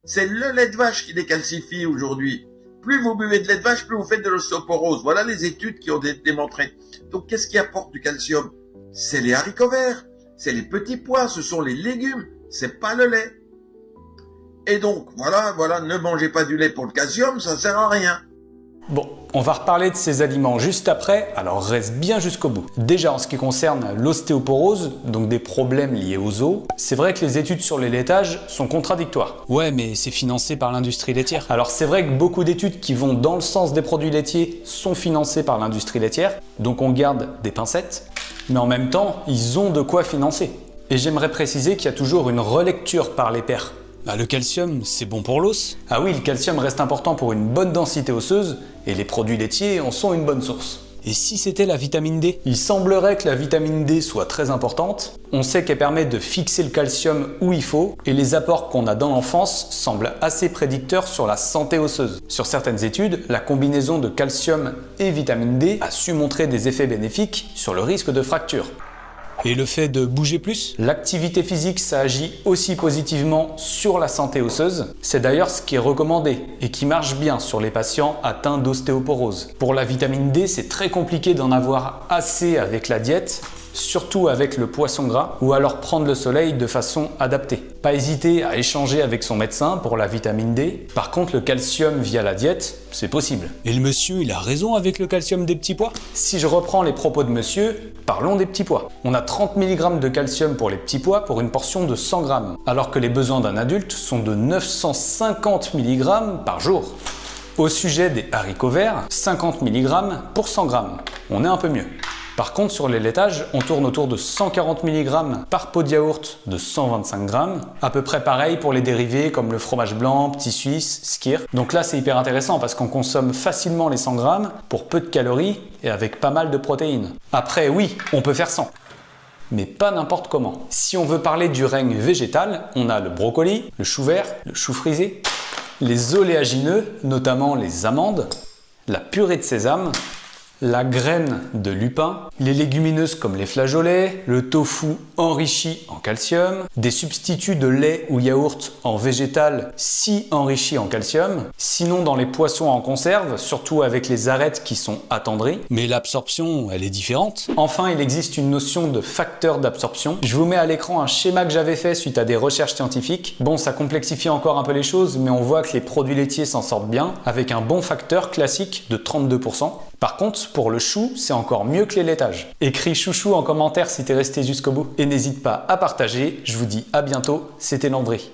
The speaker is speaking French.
C'est le lait de vache qui décalcifie aujourd'hui. Plus vous buvez de lait de vache, plus vous faites de l'ostéoporose. Voilà les études qui ont démontré. Donc qu'est-ce qui apporte du calcium? C'est les haricots verts, c'est les petits pois, ce sont les légumes, c'est pas le lait. Et donc voilà, ne mangez pas du lait pour le calcium, ça sert à rien. Bon, on va reparler de ces aliments juste après, alors reste bien jusqu'au bout. Déjà en ce qui concerne l'ostéoporose, donc des problèmes liés aux os, c'est vrai que les études sur les laitages sont contradictoires. Ouais, mais c'est financé par l'industrie laitière. Alors c'est vrai que beaucoup d'études qui vont dans le sens des produits laitiers sont financées par l'industrie laitière, donc on garde des pincettes, mais en même temps, ils ont de quoi financer. Et j'aimerais préciser qu'il y a toujours une relecture par les pairs. Bah, le calcium, c'est bon pour l'os. Ah oui, le calcium reste important pour une bonne densité osseuse, et les produits laitiers en sont une bonne source. Et si c'était la vitamine D? Il semblerait que la vitamine D soit très importante. On sait qu'elle permet de fixer le calcium où il faut, et les apports qu'on a dans l'enfance semblent assez prédicteurs sur la santé osseuse. Sur certaines études, la combinaison de calcium et vitamine D a su montrer des effets bénéfiques sur le risque de fracture. Et le fait de bouger plus? L'activité physique, ça agit aussi positivement sur la santé osseuse. C'est d'ailleurs ce qui est recommandé et qui marche bien sur les patients atteints d'ostéoporose. Pour la vitamine D, c'est très compliqué d'en avoir assez avec la diète, surtout avec le poisson gras, ou alors prendre le soleil de façon adaptée. Pas hésiter à échanger avec son médecin pour la vitamine D. Par contre, le calcium via la diète, c'est possible. Et le monsieur, il a raison avec le calcium des petits pois? Si je reprends les propos de monsieur, parlons des petits pois. On a 30 mg de calcium pour les petits pois pour une portion de 100 g, alors que les besoins d'un adulte sont de 950 mg par jour. Au sujet des haricots verts, 50 mg pour 100 g. On est un peu mieux. Par contre, sur les laitages, on tourne autour de 140 mg par pot de yaourt de 125 g. À peu près pareil pour les dérivés comme le fromage blanc, petit suisse, skyr. Donc là, c'est hyper intéressant parce qu'on consomme facilement les 100 g pour peu de calories et avec pas mal de protéines. Après, oui, on peut faire 100. Mais pas n'importe comment. Si on veut parler du règne végétal, on a le brocoli, le chou vert, le chou frisé, les oléagineux, notamment les amandes, la purée de sésame, la graine de lupin, les légumineuses comme les flageolets, le tofu enrichi en calcium, des substituts de lait ou yaourt en végétal si enrichis en calcium, sinon dans les poissons en conserve, surtout avec les arêtes qui sont attendries. Mais l'absorption, elle est différente. Enfin, il existe une notion de facteur d'absorption. Je vous mets à l'écran un schéma que j'avais fait suite à des recherches scientifiques. Bon, ça complexifie encore un peu les choses, mais on voit que les produits laitiers s'en sortent bien, avec un bon facteur classique de 32%. Par contre, pour le chou, c'est encore mieux que les laitages. Écris chouchou en commentaire si t'es resté jusqu'au bout. Et n'hésite pas à partager. Je vous dis à bientôt, c'était Landry.